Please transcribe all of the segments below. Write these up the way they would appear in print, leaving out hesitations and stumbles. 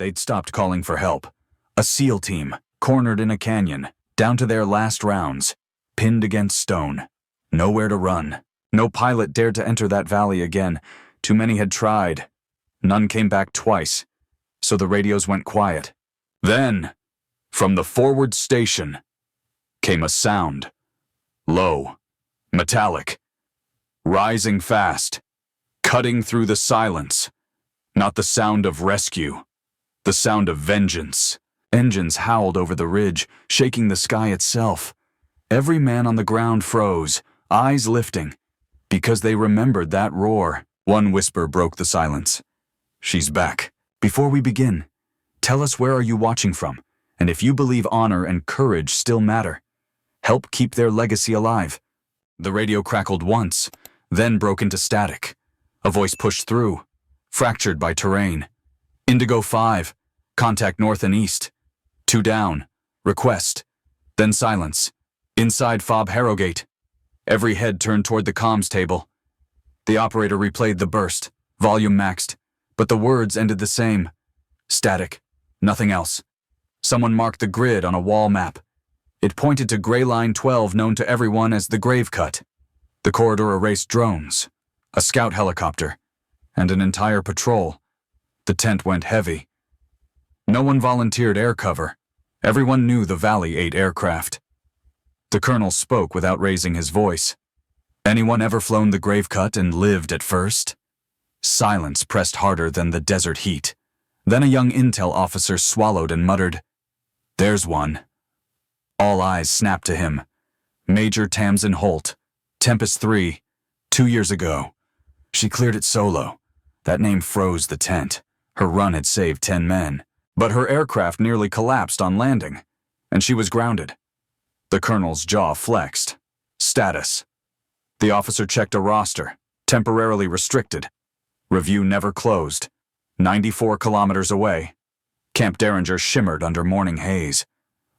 they'd stopped calling for help. A SEAL team, cornered in a canyon, down to their last rounds, pinned against stone. Nowhere to run. No pilot dared to enter that valley again. Too many had tried. None came back twice, so the radios went quiet. Then, from the forward station, came a sound. Low, metallic, rising fast, cutting through the silence. Not the sound of rescue, the sound of vengeance. Engines howled over the ridge, shaking the sky itself. Every man on the ground froze, eyes lifting, because they remembered that roar. One whisper broke the silence. "She's back. Before we begin, tell us where are you watching from, and if you believe honor and courage still matter, help keep their legacy alive." The radio crackled once, then broke into static. A voice pushed through, fractured by terrain. "Indigo 5, contact north and east. 2 down, request." Then silence. Inside fob Harrogate. Every head turned toward the comms table. The operator replayed the burst, volume maxed, but the words ended the same. Static. Nothing else. Someone marked the grid on a wall map. It pointed to Gray Line 12, known to everyone as the Grave Cut. The corridor erased drones, a scout helicopter, and an entire patrol. The tent went heavy. No one volunteered air cover. Everyone knew the valley ate aircraft. The colonel spoke without raising his voice. "Anyone ever flown the Grave Cut and lived at first?" Silence pressed harder than the desert heat. Then a young intel officer swallowed and muttered, "There's one." All eyes snapped to him. Major Tamsin Holt, Tempest 3, 2 years ago. She cleared it solo. That name froze the tent. Her run had saved 10 men. But her aircraft nearly collapsed on landing, and she was grounded. The colonel's jaw flexed. Status. The officer checked a roster, temporarily restricted. Review never closed. 94 kilometers away. Camp Derringer shimmered under morning haze.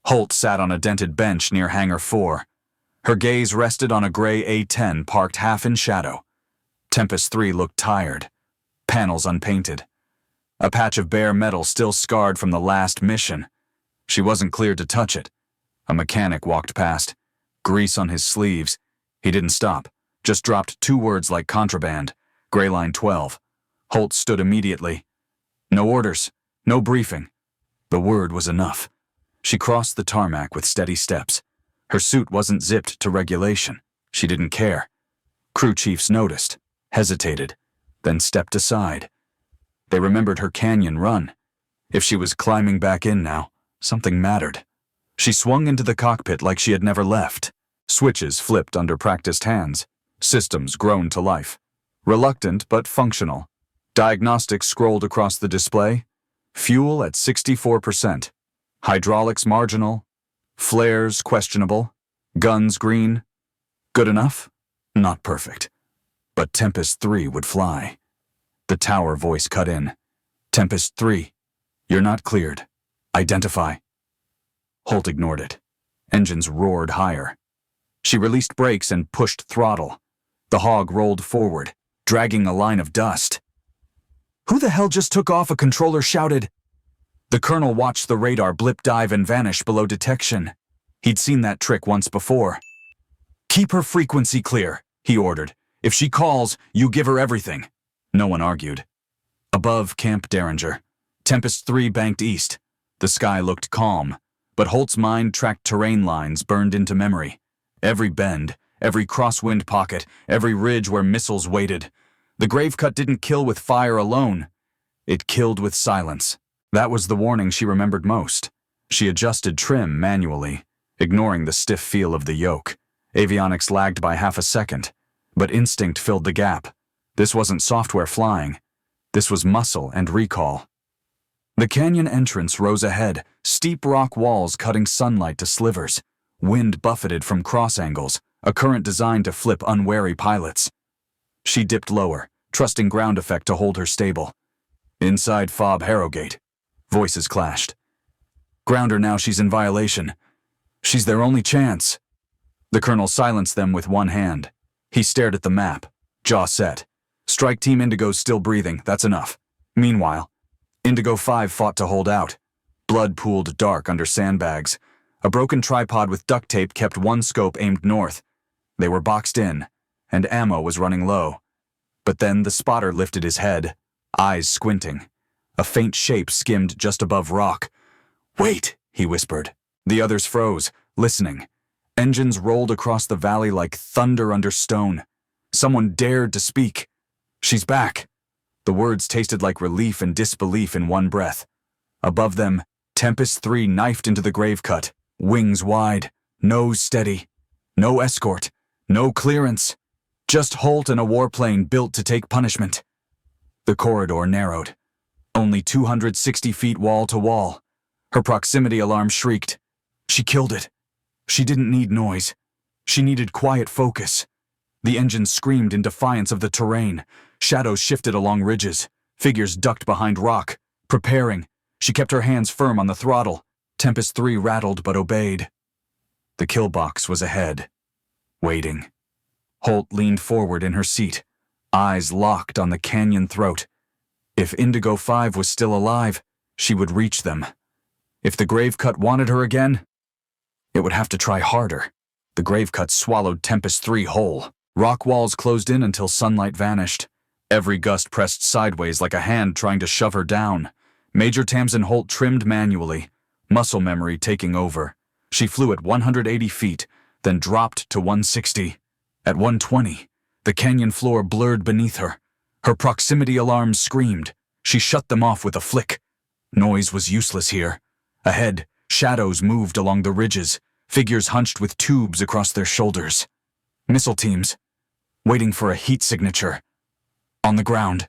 Holt sat on a dented bench near Hangar 4. Her gaze rested on a gray A-10 parked half in shadow. Tempest 3 looked tired, panels unpainted. A patch of bare metal still scarred from the last mission. She wasn't cleared to touch it. A mechanic walked past, grease on his sleeves. He didn't stop, just dropped 2 words like contraband. Gray Line 12. Holt stood immediately. No orders, no briefing. The word was enough. She crossed the tarmac with steady steps. Her suit wasn't zipped to regulation. She didn't care. Crew chiefs noticed, hesitated, then stepped aside. They remembered her canyon run. If she was climbing back in now, something mattered. She swung into the cockpit like she had never left. Switches flipped under practiced hands. Systems groaned to life. Reluctant but functional. Diagnostics scrolled across the display. Fuel at 64%. Hydraulics marginal. Flares questionable. Guns green. Good enough? Not perfect. But Tempest 3 would fly. The tower voice cut in. "Tempest 3, you're not cleared. Identify." Holt ignored it. Engines roared higher. She released brakes and pushed throttle. The hog rolled forward, dragging a line of dust. "Who the hell just took off?" a controller shouted. The colonel watched the radar blip dive and vanish below detection. He'd seen that trick once before. "Keep her frequency clear," he ordered. "If she calls, you give her everything." No one argued. Above Camp Derringer, Tempest 3 banked east. The sky looked calm, but Holt's mind tracked terrain lines burned into memory. Every bend, every crosswind pocket, every ridge where missiles waited. The Grave Cut didn't kill with fire alone. It killed with silence. That was the warning she remembered most. She adjusted trim manually, ignoring the stiff feel of the yoke. Avionics lagged by half a second, but instinct filled the gap. This wasn't software flying. This was muscle and recall. The canyon entrance rose ahead, steep rock walls cutting sunlight to slivers. Wind buffeted from cross angles, a current designed to flip unwary pilots. She dipped lower, trusting ground effect to hold her stable. Inside fob Harrogate. Voices clashed. "Ground her now, she's in violation. She's their only chance." The colonel silenced them with one hand. He stared at the map, jaw set. "Strike Team Indigo's still breathing, that's enough. Meanwhile, Indigo 5 fought to hold out. Blood pooled dark under sandbags. A broken tripod with duct tape kept one scope aimed north. They were boxed in, and ammo was running low. But then the spotter lifted his head, eyes squinting. A faint shape skimmed just above rock. "Wait," he whispered. The others froze, listening. Engines rolled across the valley like thunder under stone. Someone dared to speak. "She's back." The words tasted like relief and disbelief in one breath. Above them, Tempest 3 knifed into the grave cut, wings wide, nose steady. No escort, no clearance. Just Holt and a warplane built to take punishment. The corridor narrowed. Only 260 feet wall to wall. Her proximity alarm shrieked. She killed it. She didn't need noise. She needed quiet focus. The engine screamed in defiance of the terrain. Shadows shifted along ridges. Figures ducked behind rock, preparing. She kept her hands firm on the throttle. Tempest 3 rattled but obeyed. The kill box was ahead, waiting. Holt leaned forward in her seat, eyes locked on the canyon throat. If Indigo 5 was still alive, she would reach them. If the grave cut wanted her again, it would have to try harder. The grave cut swallowed Tempest 3 whole. Rock walls closed in until sunlight vanished. Every gust pressed sideways like a hand trying to shove her down. Major Tamsin Holt trimmed manually, muscle memory taking over. She flew at 180 feet, then dropped to 160. At 120, the canyon floor blurred beneath her. Her proximity alarms screamed. She shut them off with a flick. Noise was useless here. Ahead, shadows moved along the ridges, figures hunched with tubes across their shoulders. Missile teams, waiting for a heat signature. On the ground,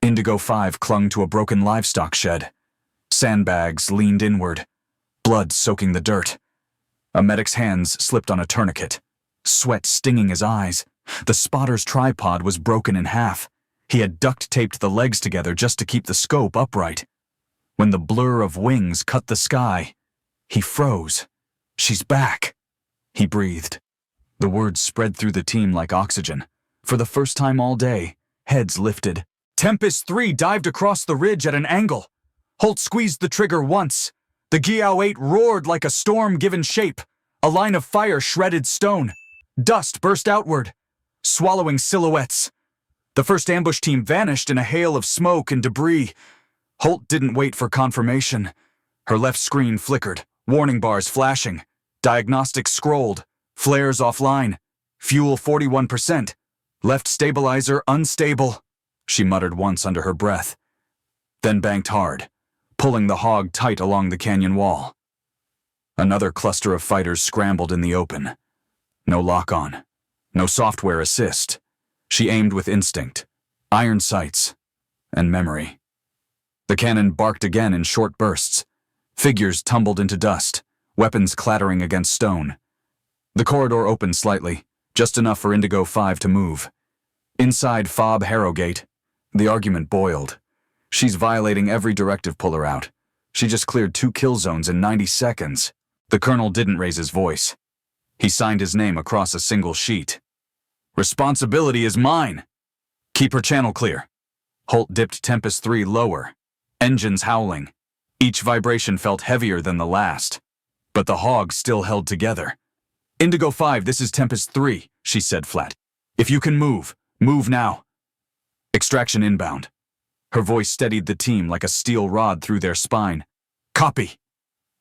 Indigo 5 clung to a broken livestock shed. Sandbags leaned inward, blood soaking the dirt. A medic's hands slipped on a tourniquet, sweat stinging his eyes. The spotter's tripod was broken in half. He had duct-taped the legs together just to keep the scope upright. When the blur of wings cut the sky, he froze. "She's back," he breathed. The words spread through the team like oxygen. For the first time all day, heads lifted. Tempest 3 dived across the ridge at an angle. Holt squeezed the trigger once. The Giao 8 roared like a storm given shape. A line of fire shredded stone. Dust burst outward, swallowing silhouettes. The first ambush team vanished in a hail of smoke and debris. Holt didn't wait for confirmation. Her left screen flickered, warning bars flashing. Diagnostics scrolled. Flares offline. Fuel 41%. Left stabilizer unstable. She muttered once under her breath. Then banked hard, pulling the hog tight along the canyon wall. Another cluster of fighters scrambled in the open. No lock-on. No software assist. She aimed with instinct, iron sights, and memory. The cannon barked again in short bursts. Figures tumbled into dust, weapons clattering against stone. The corridor opened slightly, just enough for Indigo 5 to move. Inside Fob Harrogate, the argument boiled. She's violating every directive, pull her out. She just cleared 2 kill zones in 90 seconds. The colonel didn't raise his voice. He signed his name across a single sheet. "Responsibility is mine. Keep her channel clear." Holt dipped Tempest 3 lower, engines howling. Each vibration felt heavier than the last. But the hog still held together. "Indigo 5, this is Tempest 3, she said flat. "If you can move, move now." Extraction inbound. Her voice steadied the team like a steel rod through their spine. "Copy."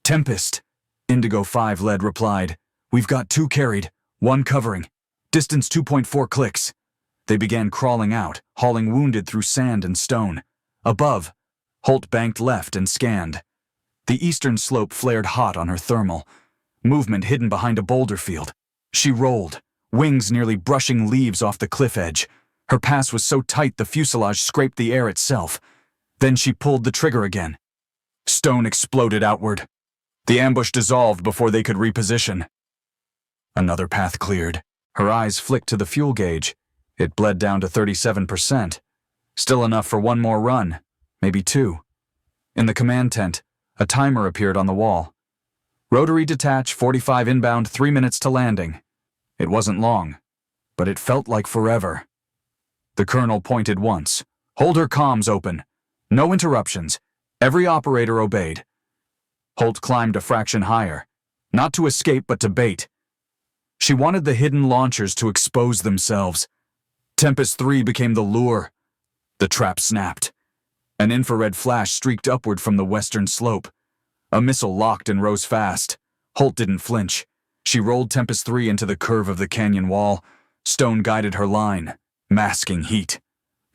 "Tempest," Indigo 5 lead replied. "We've got 2 carried, 1 covering. Distance 2.4 clicks." They began crawling out, hauling wounded through sand and stone. Above, Holt banked left and scanned. The eastern slope flared hot on her thermal. Movement hidden behind a boulder field. She rolled, wings nearly brushing leaves off the cliff edge. Her pass was so tight the fuselage scraped the air itself. Then she pulled the trigger again. Stone exploded outward. The ambush dissolved before they could reposition. Another path cleared. Her eyes flicked to the fuel gauge. It bled down to 37%. Still enough for 1 more run, maybe 2. In the command tent, a timer appeared on the wall. Rotary detach, 45 inbound, 3 minutes to landing. It wasn't long, but it felt like forever. The colonel pointed once. "Hold her comms open. No interruptions. Every operator obeyed. Holt climbed a fraction higher, not to escape but to bait. She wanted the hidden launchers to expose themselves. Tempest 3 became the lure. The trap snapped. An infrared flash streaked upward from the western slope. A missile locked and rose fast. Holt didn't flinch. She rolled Tempest 3 into the curve of the canyon wall. Stone guided her line, masking heat.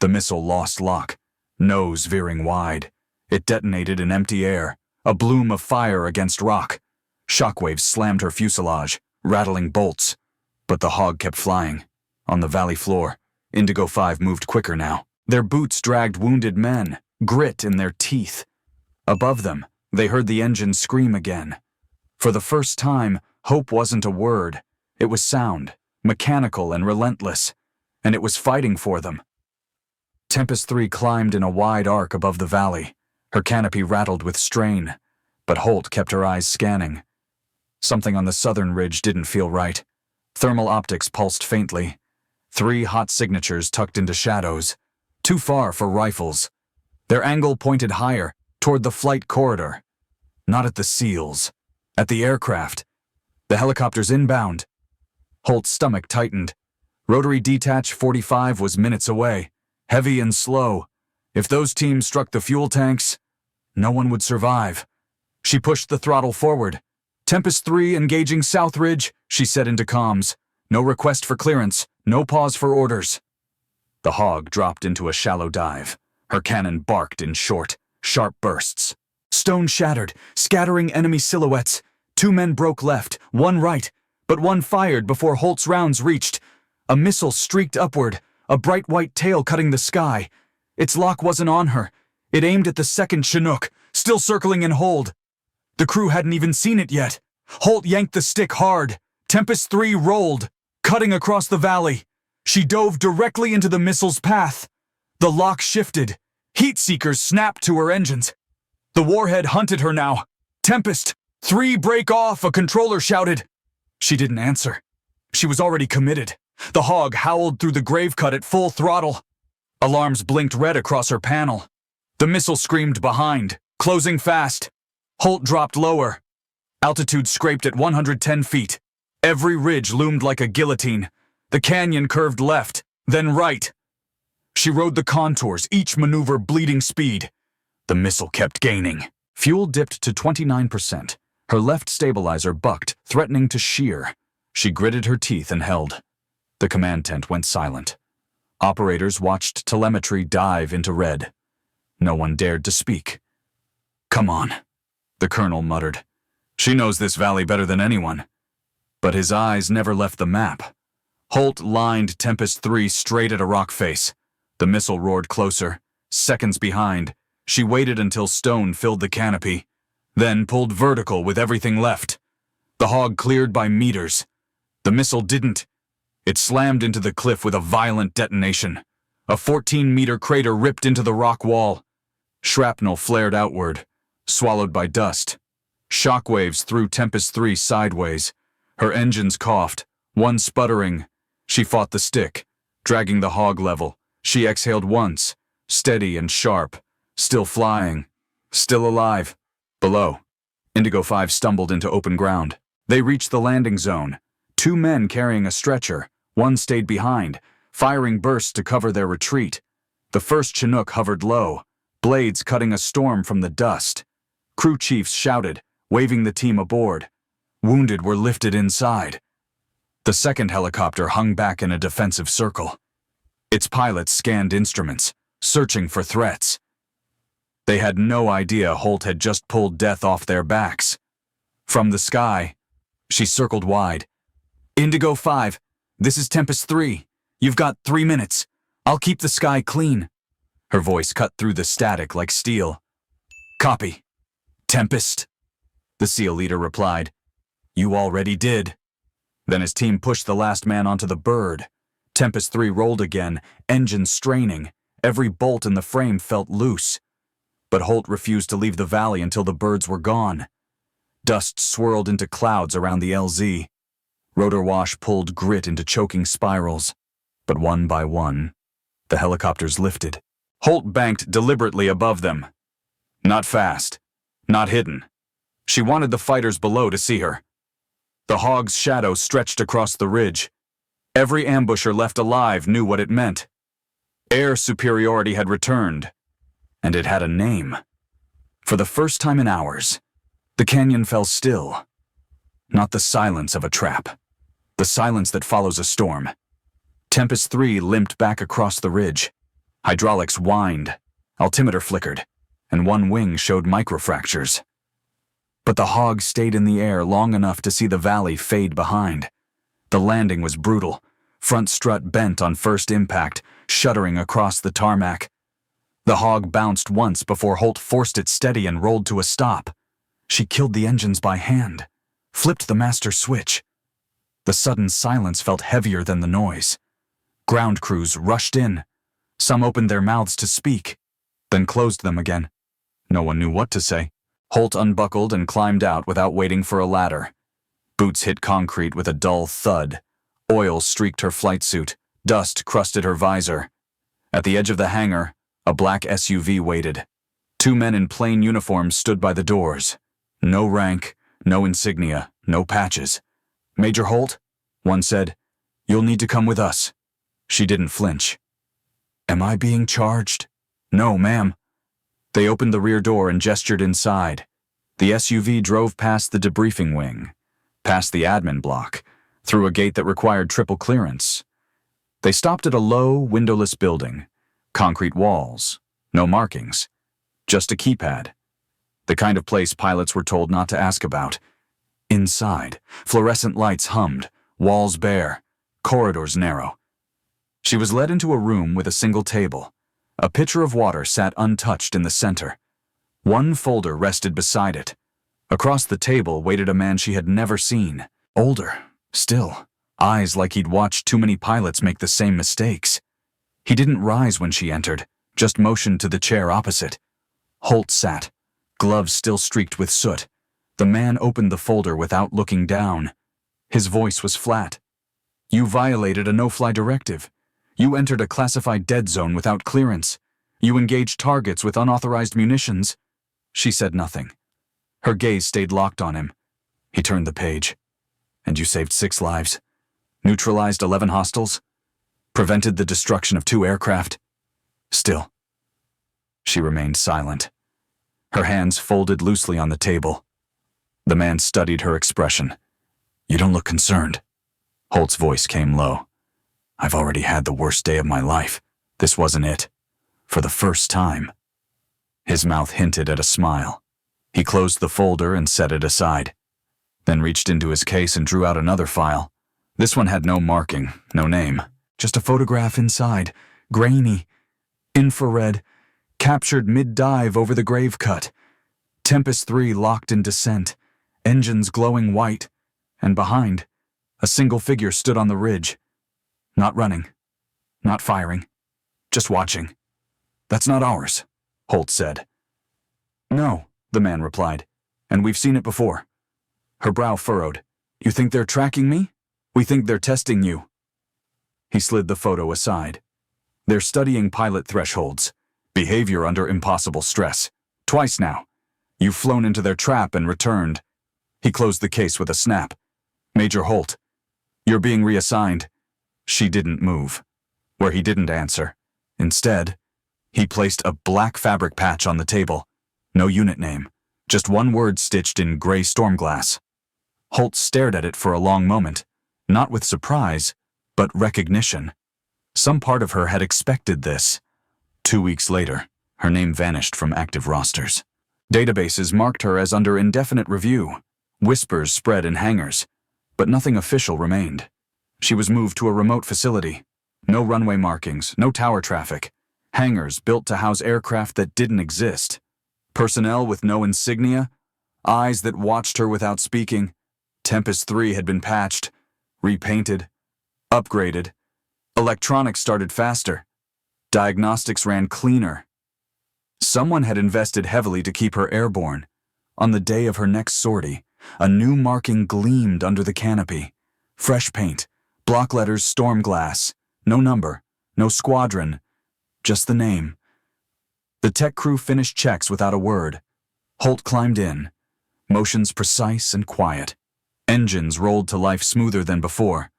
The missile lost lock, nose veering wide. It detonated in empty air, a bloom of fire against rock. Shockwaves slammed her fuselage, rattling bolts. But the Hog kept flying. On the valley floor, Indigo 5 moved quicker now. Their boots dragged wounded men, grit in their teeth. Above them, they heard the engine scream again. For the first time, hope wasn't a word. It was sound, mechanical and relentless, and it was fighting for them. Tempest 3 climbed in a wide arc above the valley. Her canopy rattled with strain, but Holt kept her eyes scanning. Something on the southern ridge didn't feel right. Thermal optics pulsed faintly. 3 hot signatures tucked into shadows. Too far for rifles. Their angle pointed higher, toward the flight corridor. Not at the SEALs. At the aircraft. The helicopters inbound. Holt's stomach tightened. Rotary Detach 45 was minutes away, heavy and slow. If those teams struck the fuel tanks, no one would survive. She pushed the throttle forward. Tempest 3 engaging South Ridge, she said into comms. No request for clearance, no pause for orders. The Hog dropped into a shallow dive. Her cannon barked in short, sharp bursts. Stone shattered, scattering enemy silhouettes. 2 men broke left, 1 right, but 1 fired before Holt's rounds reached. A missile streaked upward, a bright white tail cutting the sky. Its lock wasn't on her. It aimed at the second Chinook, still circling in hold. The crew hadn't even seen it yet. Holt yanked the stick hard. Tempest 3 rolled, cutting across the valley. She dove directly into the missile's path. The lock shifted. Heat seekers snapped to her engines. The warhead hunted her now. Tempest 3, break off, a controller shouted. She didn't answer. She was already committed. The Hog howled through the grave cut at full throttle. Alarms blinked red across her panel. The missile screamed behind, closing fast. Holt dropped lower. Altitude scraped at 110 feet. Every ridge loomed like a guillotine. The canyon curved left, then right. She rode the contours, each maneuver bleeding speed. The missile kept gaining. Fuel dipped to 29%. Her left stabilizer bucked, threatening to shear. She gritted her teeth and held. The command tent went silent. Operators watched telemetry dive into red. No one dared to speak. "Come on," the colonel muttered. "She knows this valley better than anyone." But his eyes never left the map. Holt lined Tempest 3 straight at a rock face. The missile roared closer. Seconds behind, she waited until stone filled the canopy, then pulled vertical with everything left. The Hog cleared by meters. The missile didn't. It slammed into the cliff with a violent detonation. A 14-meter crater ripped into the rock wall. Shrapnel flared outward, swallowed by dust. Shockwaves threw Tempest 3 sideways. Her engines coughed, one sputtering. She fought the stick, dragging the Hog level. She exhaled once, steady and sharp, still flying, still alive. Below, Indigo 5 stumbled into open ground. They reached the landing zone. 2 men carrying a stretcher. 1 stayed behind, firing bursts to cover their retreat. The first Chinook hovered low, blades cutting a storm from the dust. Crew chiefs shouted, waving the team aboard. Wounded were lifted inside. The second helicopter hung back in a defensive circle. Its pilots scanned instruments, searching for threats. They had no idea Holt had just pulled death off their backs. From the sky, she circled wide. "Indigo 5, this is Tempest 3. You've got 3 minutes. I'll keep the sky clean." Her voice cut through the static like steel. "Copy. Tempest," the SEAL leader replied. "You already did." Then his team pushed the last man onto the bird. Tempest 3 rolled again, engines straining. Every bolt in the frame felt loose. But Holt refused to leave the valley until the birds were gone. Dust swirled into clouds around the LZ. Rotor wash pulled grit into choking spirals. But one by one, the helicopters lifted. Holt banked deliberately above them. Not fast. Not hidden. She wanted the fighters below to see her. The hog's shadow stretched across the ridge. Every ambusher left alive knew what it meant. Air superiority had returned, and it had a name. For the first time in hours, the canyon fell still. Not the silence of a trap. The silence that follows a storm. Tempest 3 limped back across the ridge. Hydraulics whined, altimeter flickered, and one wing showed microfractures. But the hog stayed in the air long enough to see the valley fade behind. The landing was brutal, front strut bent on first impact, shuddering across the tarmac. The hog bounced once before Holt forced it steady and rolled to a stop. She killed the engines by hand, flipped the master switch. The sudden silence felt heavier than the noise. Ground crews rushed in. Some opened their mouths to speak, then closed them again. No one knew what to say. Holt unbuckled and climbed out without waiting for a ladder. Boots hit concrete with a dull thud. Oil streaked her flight suit. Dust crusted her visor. At the edge of the hangar, a black SUV waited. 2 men in plain uniforms stood by the doors. No rank, no insignia, no patches. "Major Holt?" One said. "You'll need to come with us." She didn't flinch. "Am I being charged?" "No, ma'am." They opened the rear door and gestured inside. The SUV drove past the debriefing wing, past the admin block, through a gate that required triple clearance. They stopped at a low, windowless building. Concrete walls, no markings, just a keypad. The kind of place pilots were told not to ask about. Inside, fluorescent lights hummed, walls bare, corridors narrow. She was led into a room with a single table. A pitcher of water sat untouched in the center. One folder rested beside it. Across the table waited a man she had never seen. Older, still, eyes like he'd watched too many pilots make the same mistakes. He didn't rise when she entered, just motioned to the chair opposite. Holt sat, gloves still streaked with soot. The man opened the folder without looking down. His voice was flat. "You violated a no-fly directive. You entered a classified dead zone without clearance. You engaged targets with unauthorized munitions." She said nothing. Her gaze stayed locked on him. He turned the page. "And you saved 6 lives. Neutralized 11 hostiles. Prevented the destruction of 2 aircraft." Still. She remained silent. Her hands folded loosely on the table. The man studied her expression. "You don't look concerned." Holt's voice came low. "I've already had the worst day of my life. This wasn't it. For the first time." His mouth hinted at a smile. He closed the folder and set it aside, then reached into his case and drew out another file. This one had no marking, no name, just a photograph inside, grainy, infrared, captured mid-dive over the grave cut. Tempest 3 locked in descent, engines glowing white, and behind, a single figure stood on the ridge. Not running, not firing, just watching. "That's not ours," Holt said. "No," the man replied, "and we've seen it before." Her brow furrowed. "You think they're tracking me? We think they're testing you." He slid the photo aside. "They're studying pilot thresholds, behavior under impossible stress. Twice now. You've flown into their trap and returned." He closed the case with a snap. "Major Holt, you're being reassigned." She didn't move, where he didn't answer. Instead, he placed a black fabric patch on the table. No unit name, just one word stitched in gray Stormglass. Holt stared at it for a long moment, not with surprise, but recognition. Some part of her had expected this. 2 weeks later, her name vanished from active rosters. Databases marked her as under indefinite review. Whispers spread in hangars, but nothing official remained. She was moved to a remote facility. No runway markings, no tower traffic. Hangars built to house aircraft that didn't exist. Personnel with no insignia. Eyes that watched her without speaking. Tempest 3 had been patched, repainted, upgraded. Electronics started faster. Diagnostics ran cleaner. Someone had invested heavily to keep her airborne. On the day of her next sortie, a new marking gleamed under the canopy. Fresh paint. Block letters Stormglass. No number, no squadron, just the name. The tech crew finished checks without a word. Holt climbed in, motions precise and quiet. Engines rolled to life smoother than before.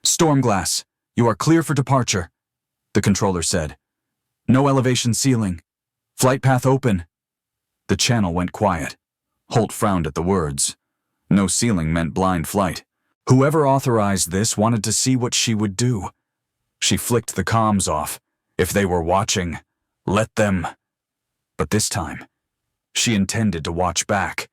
"Stormglass, you are clear for departure," the controller said. "No elevation ceiling. Flight path open." The channel went quiet. Holt frowned at the words. No ceiling meant blind flight. Whoever authorized this wanted to see what she would do. She flicked the comms off. If they were watching, let them. But this time, she intended to watch back.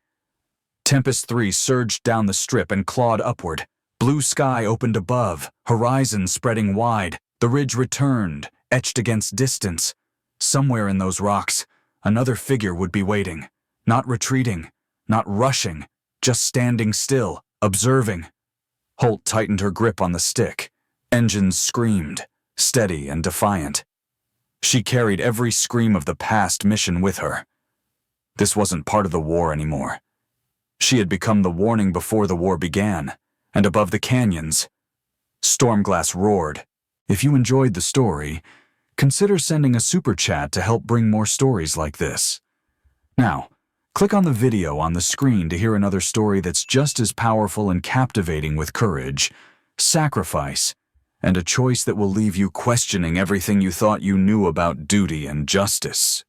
Tempest 3 surged down the strip and clawed upward. Blue sky opened above, horizon spreading wide. The ridge returned, etched against distance. Somewhere in those rocks, another figure would be waiting. Not retreating, not rushing, just standing still, observing. Holt tightened her grip on the stick. Engines screamed, steady and defiant. She carried every scream of the past mission with her. This wasn't part of the war anymore. She had become the warning before the war began, and above the canyons, Stormglass roared. If you enjoyed the story, consider sending a super chat to help bring more stories like this. Now, click on the video on the screen to hear another story that's just as powerful and captivating, with courage, sacrifice, and a choice that will leave you questioning everything you thought you knew about duty and justice.